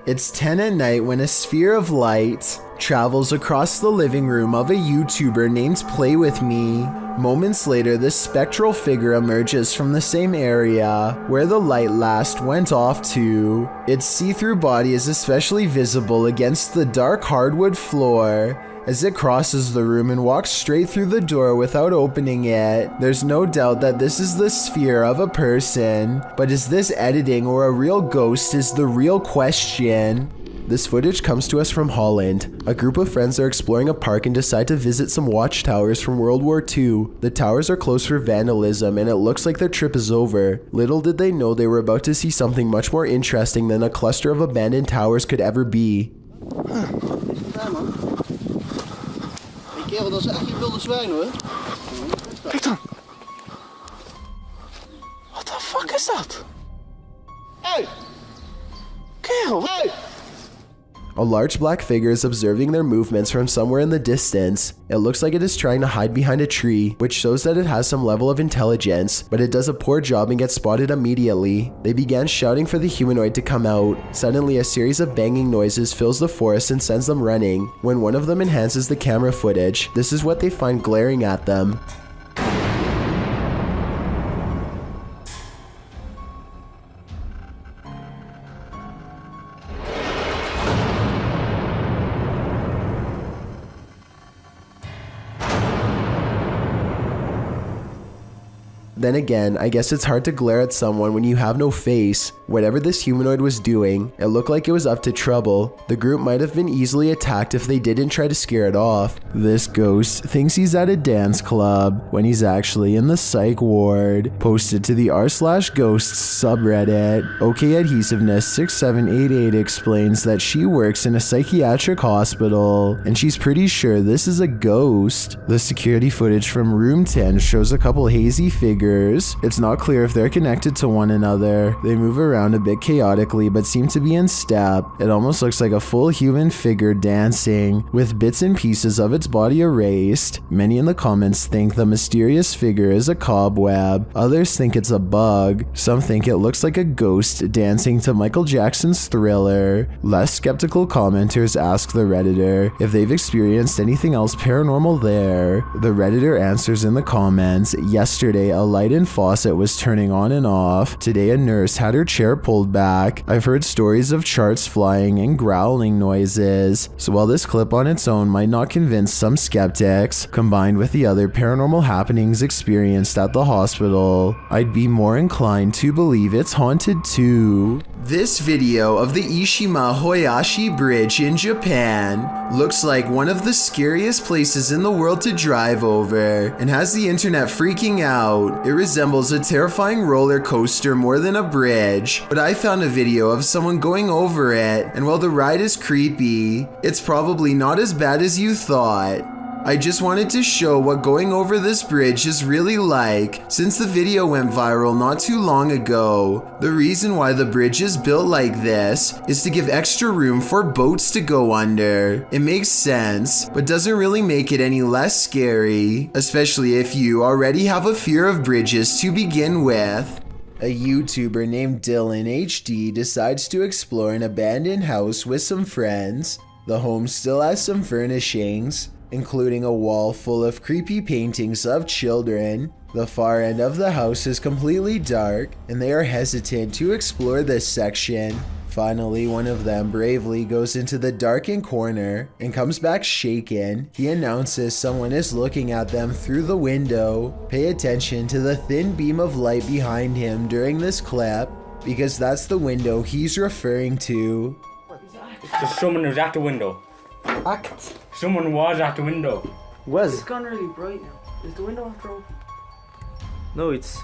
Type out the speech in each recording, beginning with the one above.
It's 10 at night when a sphere of light travels across the living room of a YouTuber named Play With Me. Moments later, this spectral figure emerges from the same area where the light last went off to. Its see-through body is especially visible against the dark hardwood floor as it crosses the room and walks straight through the door without opening it. There's no doubt that this is the sphere of a person, but is this editing or a real ghost is the real question. This footage comes to us from Holland. A group of friends are exploring a park and decide to visit some watchtowers from World War II. The towers are closed for vandalism and it looks like their trip is over. Little did they know they were about to see something much more interesting than a cluster of abandoned towers could ever be. Kerel, dat is echt geen wilde zwijn hoor. Kijk dan. What the fuck is dat? Hey! Kerel, wat? Hey! A large black figure is observing their movements from somewhere in the distance. It looks like it is trying to hide behind a tree, which shows that it has some level of intelligence, but it does a poor job and gets spotted immediately. They began shouting for the humanoid to come out. Suddenly, a series of banging noises fills the forest and sends them running. When one of them enhances the camera footage, this is what they find glaring at them. Then again, I guess it's hard to glare at someone when you have no face. Whatever this humanoid was doing, it looked like it was up to trouble. The group might have been easily attacked if they didn't try to scare it off. This ghost thinks he's at a dance club when he's actually in the psych ward. Posted to the r/ghosts subreddit. OK Adhesiveness 6788 explains that she works in a psychiatric hospital and she's pretty sure this is a ghost. The security footage from room 10 shows a couple hazy figures. It's not clear if they're connected to one another. They move around a bit chaotically but seem to be in step. It almost looks like a full human figure dancing, with bits and pieces of its body erased. Many in the comments think the mysterious figure is a cobweb. Others think it's a bug. Some think it looks like a ghost dancing to Michael Jackson's Thriller. Less skeptical commenters ask the Redditor if they've experienced anything else paranormal there. The Redditor answers in the comments, yesterday a light and faucet was turning on and off. Today a nurse had her chair pulled back. I've heard stories of charts flying and growling noises. So while this clip on its own might not convince some skeptics, combined with the other paranormal happenings experienced at the hospital, I'd be more inclined to believe it's haunted too. This video of the Ishima Hoyashi Bridge in Japan looks like one of the scariest places in the world to drive over and has the internet freaking out. It resembles a terrifying roller coaster more than a bridge, but I found a video of someone going over it, and while the ride is creepy, it's probably not as bad as you thought. I just wanted to show what going over this bridge is really like, since the video went viral not too long ago. The reason why the bridge is built like this is to give extra room for boats to go under. It makes sense, but doesn't really make it any less scary, especially if you already have a fear of bridges to begin with. A YouTuber named Dylan HD decides to explore an abandoned house with some friends. The home still has some furnishings, including a wall full of creepy paintings of children. The far end of the house is completely dark, and they are hesitant to explore this section. Finally, one of them bravely goes into the darkened corner and comes back shaken. He announces someone is looking at them through the window. Pay attention to the thin beam of light behind him during this clip, because that's the window he's referring to. Just someone who's at the window. Act. Someone was at the window. Was? It's gone really bright now. Is the window after open? No, it's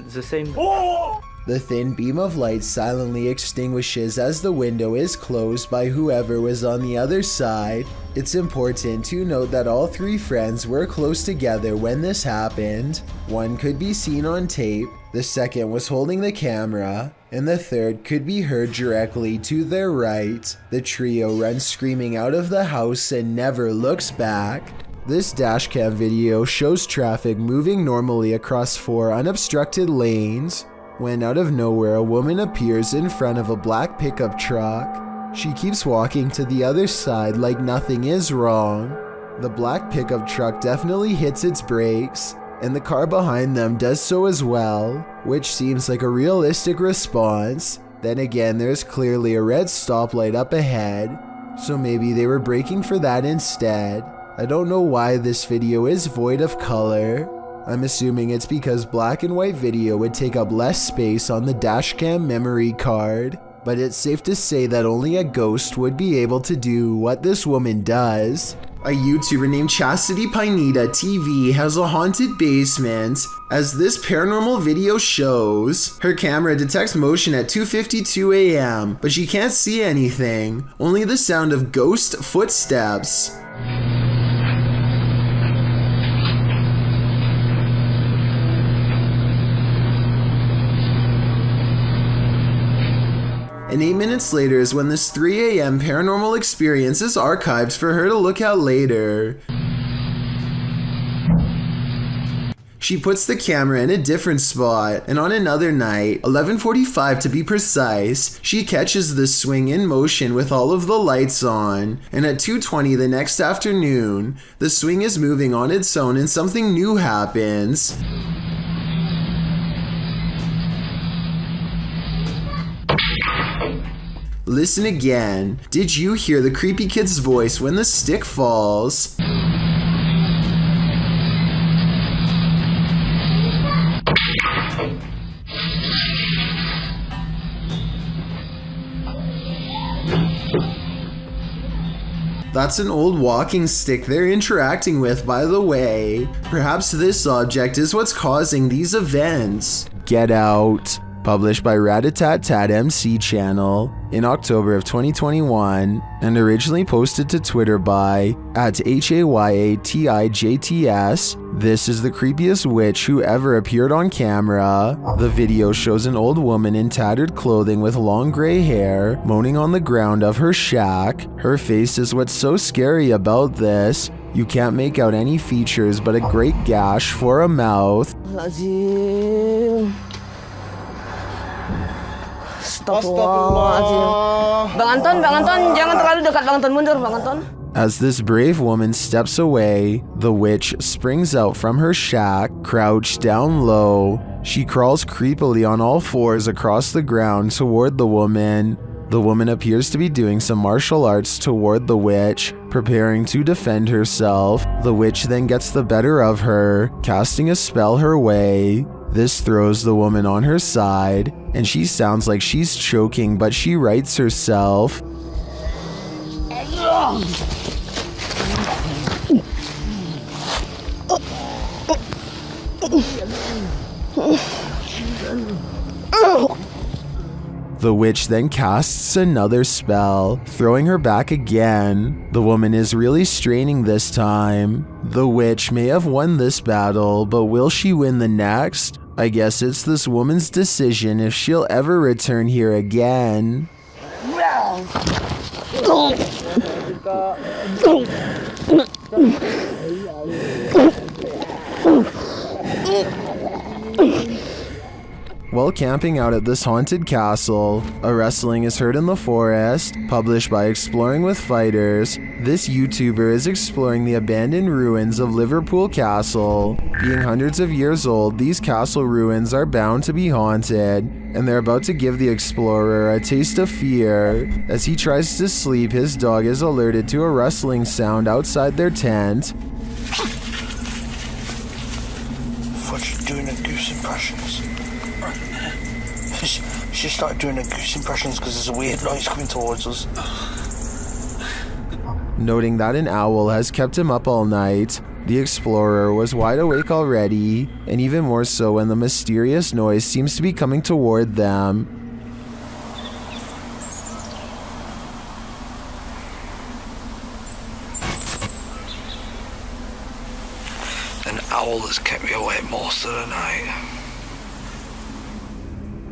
the same. Oh! The thin beam of light silently extinguishes as the window is closed by whoever was on the other side. It's important to note that all three friends were close together when this happened. One could be seen on tape, the second was holding the camera, and the third could be heard directly to their right. The trio runs screaming out of the house and never looks back. This dashcam video shows traffic moving normally across 4 unobstructed lanes, when out of nowhere a woman appears in front of a black pickup truck. She keeps walking to the other side like nothing is wrong. The black pickup truck definitely hits its brakes, and the car behind them does so as well, which seems like a realistic response. Then again, there's clearly a red stoplight up ahead, so maybe they were braking for that instead. I don't know why this video is void of color. I'm assuming it's because black and white video would take up less space on the dashcam memory card, but it's safe to say that only a ghost would be able to do what this woman does. A YouTuber named Chastity Pineda TV has a haunted basement. As this paranormal video shows, her camera detects motion at 2:52 a.m., but she can't see anything, only the sound of ghost footsteps. And 8 minutes later is when this 3 a.m. paranormal experience is archived for her to look at later. She puts the camera in a different spot, and on another night, 11:45 to be precise, she catches the swing in motion with all of the lights on, and at 2:20 the next afternoon, the swing is moving on its own and something new happens. Listen again. Did you hear the creepy kid's voice when the stick falls? That's an old walking stick they're interacting with, by the way. Perhaps this object is what's causing these events. Get Out. Published by Ratatat MC channel in October of 2021 and originally posted to Twitter by @HAYATIJTS. This is the creepiest witch who ever appeared on camera. The video shows an old woman in tattered clothing with long gray hair moaning on the ground of her shack. Her face is what's so scary about this. You can't make out any features but a great gash for a mouth. Bang Anton, jangan terlalu dekat, Bang Anton, mundur, Bang Anton. As this brave woman steps away, the witch springs out from her shack, crouched down low. She crawls creepily on all fours across the ground toward the woman. The woman appears to be doing some martial arts toward the witch, preparing to defend herself. The witch then gets the better of her, casting a spell her way. This throws the woman on her side, and she sounds like she's choking, but she rights herself. The witch then casts another spell, throwing her back again. The woman is really straining this time. The witch may have won this battle, but will she win the next? I guess it's this woman's decision if she'll ever return here again. While camping out at this haunted castle, a rustling is heard in the forest. Published by Exploring with Fighters, this YouTuber is exploring the abandoned ruins of Liverpool Castle. Being hundreds of years old, these castle ruins are bound to be haunted, and they're about to give the explorer a taste of fear. As he tries to sleep, his dog is alerted to a rustling sound outside their tent. Thought she was doing her goose impressions. She started doing her goose impressions because there's a weird noise coming towards us. Noting that an owl has kept him up all night, the explorer was wide awake already, and even more so when the mysterious noise seems to be coming toward them. An owl has kept me awake most of the night.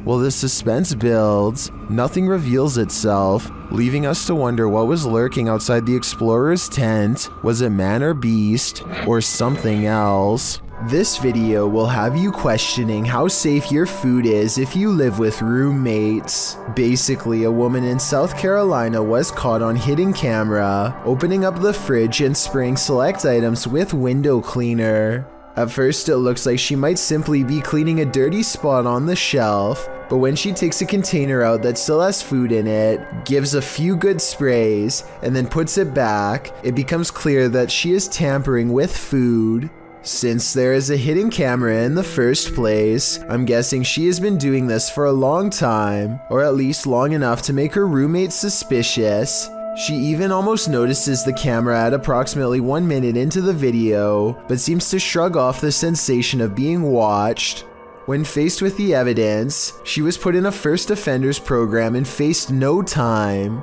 While the suspense builds, nothing reveals itself, leaving us to wonder what was lurking outside the explorer's tent. Was it man or beast, or something else? This video will have you questioning how safe your food is if you live with roommates. Basically, a woman in South Carolina was caught on hidden camera, opening up the fridge and spraying select items with window cleaner. At first, it looks like she might simply be cleaning a dirty spot on the shelf, but when she takes a container out that still has food in it, gives a few good sprays, and then puts it back, it becomes clear that she is tampering with food. Since there is a hidden camera in the first place, I'm guessing she has been doing this for a long time, or at least long enough to make her roommates suspicious. She even almost notices the camera at approximately 1 minute into the video, but seems to shrug off the sensation of being watched. When faced with the evidence, she was put in a first offenders program and faced no time.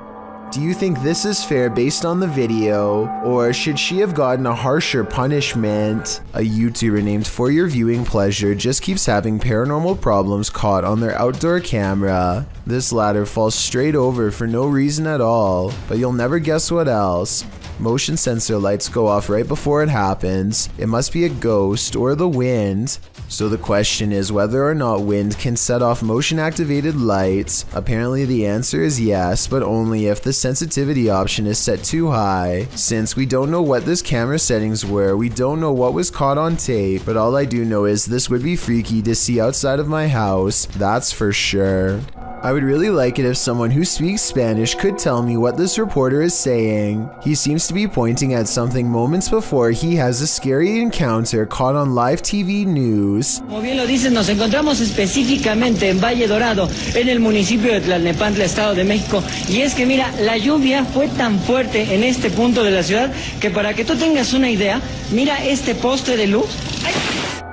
Do you think this is fair based on the video, or should she have gotten a harsher punishment? A YouTuber named For Your Viewing Pleasure just keeps having paranormal problems caught on their outdoor camera. This ladder falls straight over for no reason at all, but you'll never guess what else. Motion sensor lights go off right before it happens. It must be a ghost or the wind. So the question is whether or not wind can set off motion activated lights. Apparently the answer is yes, but only if the sensitivity option is set too high. Since we don't know what this camera settings were, we don't know what was caught on tape, but all I do know is this would be freaky to see outside of my house, that's for sure. I would really like it if someone who speaks Spanish could tell me what this reporter is saying. He seems to be pointing at something moments before he has a scary encounter caught on live TV news. Como bien lo dicen, nos encontramos específicamente en Valle Dorado, en el municipio de Tlalnepantla, Estado de México. Y es que mira, la lluvia fue tan fuerte en este punto de la ciudad que para que tú tengas una idea, mira este poste de luz. ¡Ay!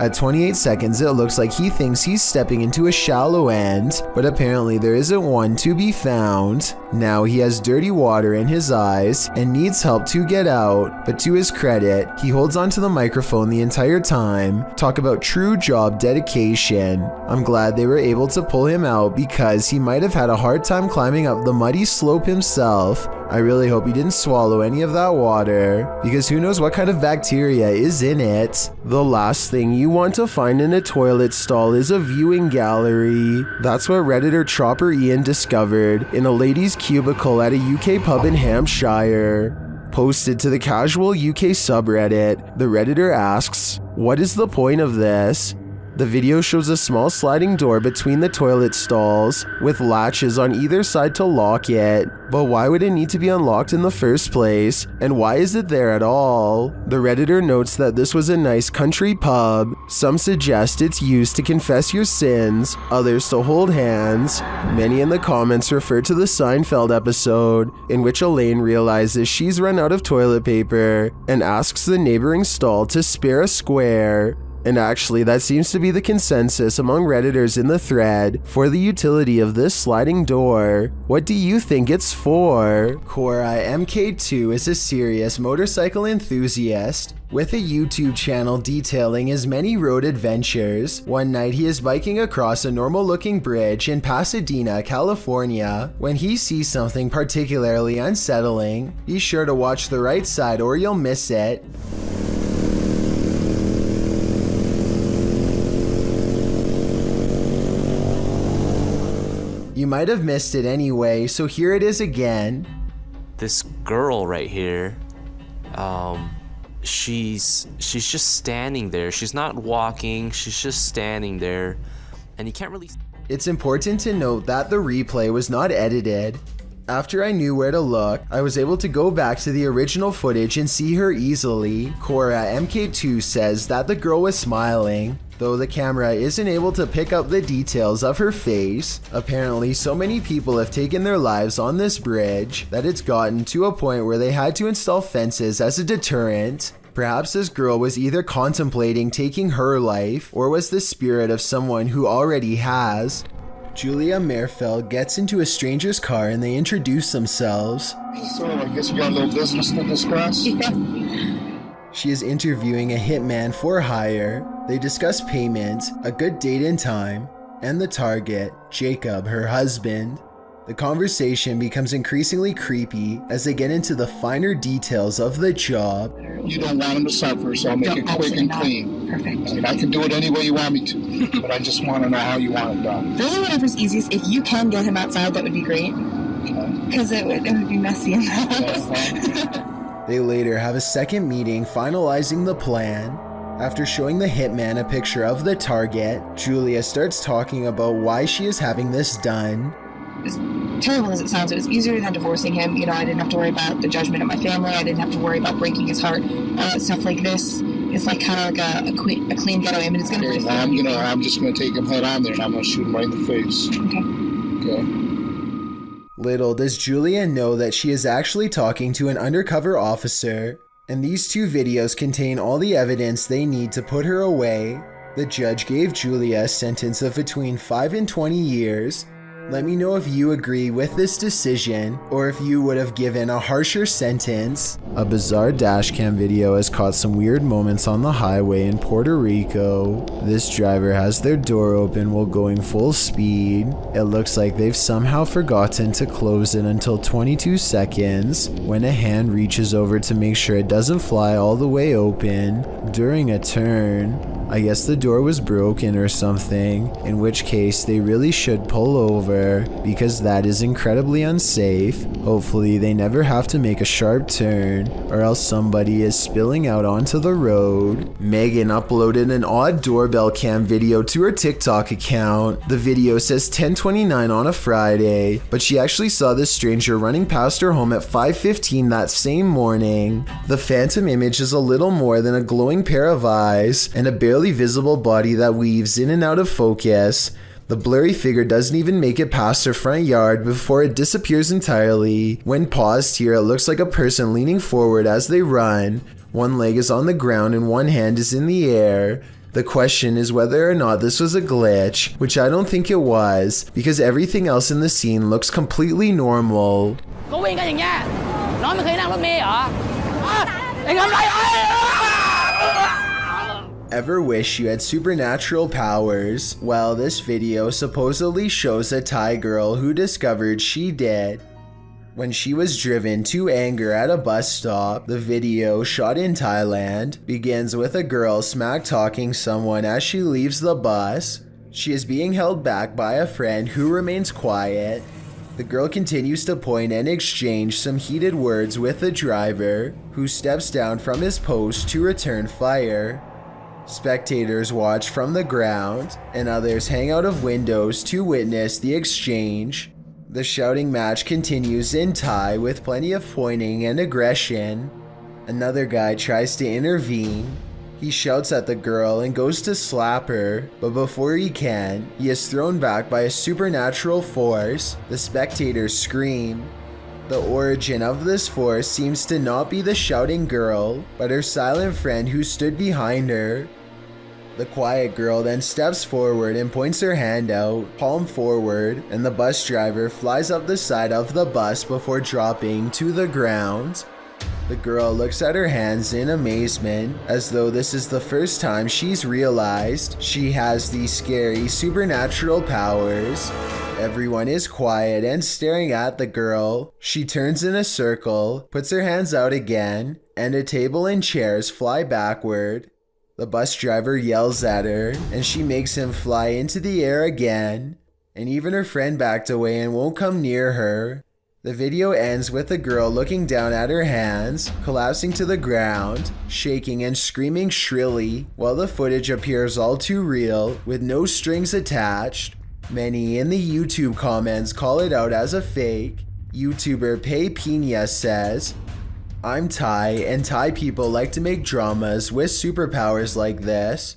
At 28 seconds, it looks like he thinks he's stepping into a shallow end, but apparently there isn't one to be found. Now he has dirty water in his eyes and needs help to get out, but to his credit, he holds onto the microphone the entire time. Talk about true job dedication. I'm glad they were able to pull him out because he might have had a hard time climbing up the muddy slope himself. I really hope he didn't swallow any of that water, because who knows what kind of bacteria is in it. The last thing you want to find in a toilet stall is a viewing gallery. That's what Redditor Chopper Ian discovered in a ladies' cubicle at a UK pub in Hampshire. Posted to the casual UK subreddit, the Redditor asks, "What is the point of this?" The video shows a small sliding door between the toilet stalls, with latches on either side to lock it. But why would it need to be unlocked in the first place? And why is it there at all? The Redditor notes that this was a nice country pub. Some suggest it's used to confess your sins, others to hold hands. Many in the comments refer to the Seinfeld episode, in which Elaine realizes she's run out of toilet paper and asks the neighboring stall to spare a square. And actually, that seems to be the consensus among Redditors in the thread for the utility of this sliding door. What do you think it's for? Cora MK2 is a serious motorcycle enthusiast with a YouTube channel detailing his many road adventures. One night he is biking across a normal looking bridge in Pasadena, California, when he sees something particularly unsettling. Be sure to watch the right side or you'll miss it. You might have missed it anyway, so here it is again. This girl right here, she's just standing there. She's not walking, she's just standing there, and you can't really... It's important to note that the replay was not edited. After I knew where to look, I was able to go back to the original footage and see her easily. Cora MK2 says that the girl was smiling, though the camera isn't able to pick up the details of her face. Apparently, so many people have taken their lives on this bridge that it's gotten to a point where they had to install fences as a deterrent. Perhaps this girl was either contemplating taking her life, or was the spirit of someone who already has. Julia Merfeld gets into a stranger's car and they introduce themselves. So I guess you got a little business to discuss? She is interviewing a hitman for hire. They discuss payment, a good date and time, and the target, Jacob, her husband. The conversation becomes increasingly creepy as they get into the finer details of the job. You don't want him to suffer, so I'll make it quick and clean. Perfect. I mean, I can do it any way you want me to, but I just want to know how you want it done. Really, whatever's easiest. If you can get him outside, that would be great. Because it would be messy in the house. They later have a second meeting finalizing the plan. After showing the hitman a picture of the target, Julia starts talking about why she is having this done. As terrible as it sounds, it was easier than divorcing him. You know, I didn't have to worry about the judgment of my family. I didn't have to worry about breaking his heart. Stuff like this is like kind of like a clean getaway. I mean, it's going to be. I'm just gonna take him head on there, and I'm gonna shoot him right in the face. Okay. Little does Julia know that she is actually talking to an undercover officer, and these two videos contain all the evidence they need to put her away. The judge gave Julia a sentence of between 5 and 20 years. Let me know if you agree with this decision or if you would have given a harsher sentence. A bizarre dashcam video has caught some weird moments on the highway in Puerto Rico. This driver has their door open while going full speed. It looks like they've somehow forgotten to close it until 22 seconds when a hand reaches over to make sure it doesn't fly all the way open during a turn. I guess the door was broken or something, in which case they really should pull over because that is incredibly unsafe. Hopefully they never have to make a sharp turn or else somebody is spilling out onto the road. Megan uploaded an odd doorbell cam video to her TikTok account. The video says 10:29 on a Friday, but she actually saw this stranger running past her home at 5:15 that same morning. The phantom image is a little more than a glowing pair of eyes and a barely visible body that weaves in and out of focus. The blurry figure doesn't even make it past her front yard before it disappears entirely. When paused here, it looks like a person leaning forward as they run. One leg is on the ground and one hand is in the air. The question is whether or not this was a glitch, which I don't think it was, because everything else in the scene looks completely normal. Ever wish you had supernatural powers? Well, this video supposedly shows a Thai girl who discovered she did when she was driven to anger at a bus stop. The video, shot in Thailand, begins with a girl smack-talking someone as she leaves the bus. She is being held back by a friend who remains quiet. The girl continues to point and exchange some heated words with the driver, who steps down from his post to return fire. Spectators watch from the ground, and others hang out of windows to witness the exchange. The shouting match continues in Thai with plenty of pointing and aggression. Another guy tries to intervene. He shouts at the girl and goes to slap her, but before he can, he is thrown back by a supernatural force. The spectators scream. The origin of this force seems to not be the shouting girl, but her silent friend who stood behind her. The quiet girl then steps forward and points her hand out, palm forward, and the bus driver flies up the side of the bus before dropping to the ground. The girl looks at her hands in amazement, as though this is the first time she's realized she has these scary supernatural powers. Everyone is quiet and staring at the girl. She turns in a circle, puts her hands out again, and a table and chairs fly backward. The bus driver yells at her, and she makes him fly into the air again, and even her friend backed away and won't come near her. The video ends with the girl looking down at her hands, collapsing to the ground, shaking and screaming shrilly, while the footage appears all too real, with no strings attached. Many in the YouTube comments call it out as a fake. YouTuber Pei Pina says, "I'm Thai, and Thai people like to make dramas with superpowers like this."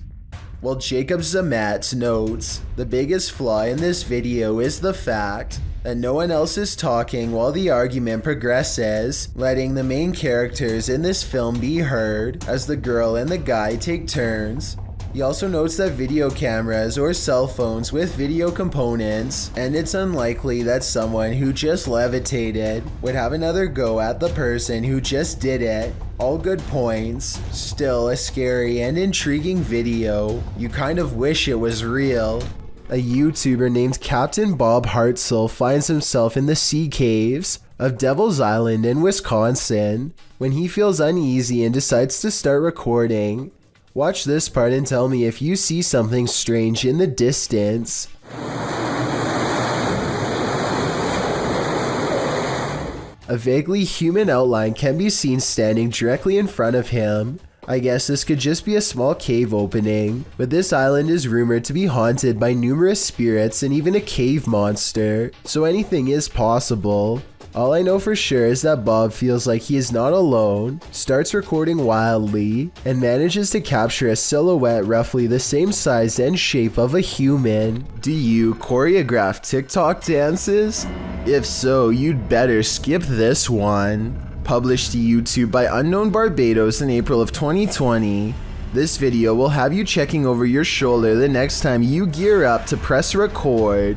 While Jacob Zamet notes, the biggest flaw in this video is the fact that no one else is talking while the argument progresses, letting the main characters in this film be heard as the girl and the guy take turns. He also notes that video cameras or cell phones with video components, and it's unlikely that someone who just levitated would have another go at the person who just did it. All good points. Still a scary and intriguing video. You kind of wish it was real. A YouTuber named Captain Bob Hartzell finds himself in the sea caves of Devil's Island in Wisconsin when he feels uneasy and decides to start recording. Watch this part and tell me if you see something strange in the distance. A vaguely human outline can be seen standing directly in front of him. I guess this could just be a small cave opening, but this island is rumored to be haunted by numerous spirits and even a cave monster, so anything is possible. All I know for sure is that Bob feels like he is not alone, starts recording wildly, and manages to capture a silhouette roughly the same size and shape of a human. Do you choreograph TikTok dances? If so, you'd better skip this one. Published to YouTube by Unknown Barbados in April of 2020. This video will have you checking over your shoulder the next time you gear up to press record.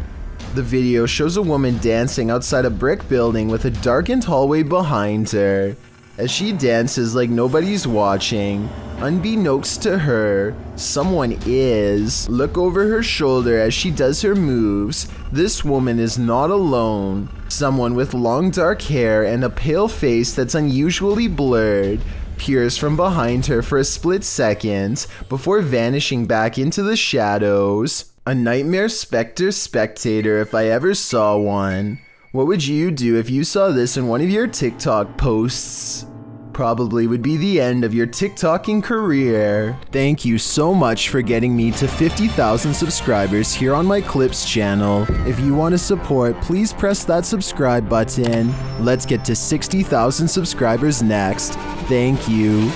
The video shows a woman dancing outside a brick building with a darkened hallway behind her. As she dances like nobody's watching, unbeknownst to her, someone is. Look over her shoulder as she does her moves. This woman is not alone. Someone with long dark hair and a pale face that's unusually blurred peers from behind her for a split second before vanishing back into the shadows. A nightmare specter spectator if I ever saw one. What would you do if you saw this in one of your TikTok posts? Probably would be the end of your TikToking career. Thank you so much for getting me to 50,000 subscribers here on my Clips channel. If you want to support, please press that subscribe button. Let's get to 60,000 subscribers next. Thank you.